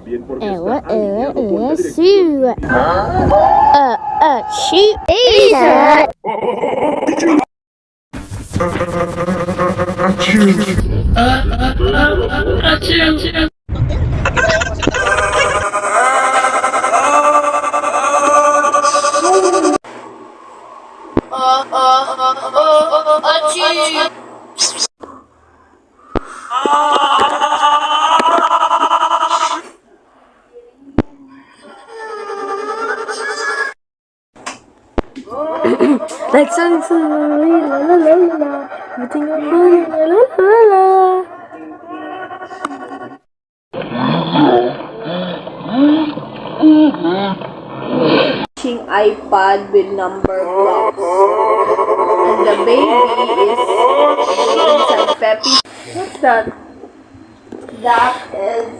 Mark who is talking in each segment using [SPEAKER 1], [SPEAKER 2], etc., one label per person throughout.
[SPEAKER 1] Shoot. Shoot. Asia. Like song, la la la la la. Everything I feel, la la la la.
[SPEAKER 2] iPad with number blocks. And the baby is inside Peppy. What's that? That is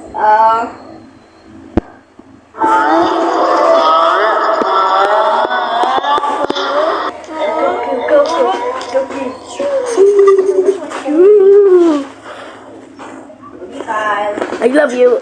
[SPEAKER 1] I love you.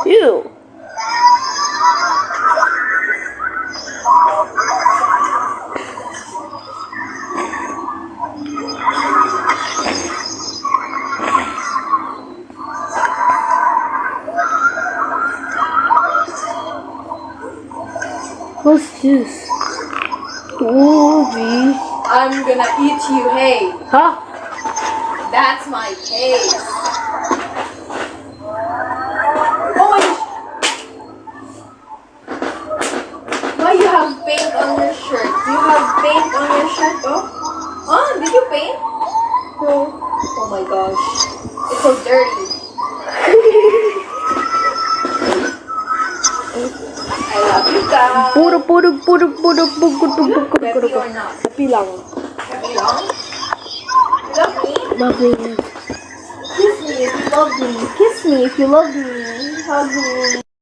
[SPEAKER 1] You. What's this? Movie.
[SPEAKER 2] I'm gonna eat you, hey.
[SPEAKER 1] Huh?
[SPEAKER 2] That's my case. Oh my gosh. Why you have paint on your shirt? You have paint on your shirt, oh? Huh? Did you paint? No. Oh my gosh. It's so dirty. I love you guys.
[SPEAKER 1] Puro.
[SPEAKER 2] Peppy or not?
[SPEAKER 1] Happy lang.
[SPEAKER 2] Peppy lang? You love me?
[SPEAKER 1] Love me.
[SPEAKER 2] Kiss me if you love me. Kiss me if you love me. Hug me.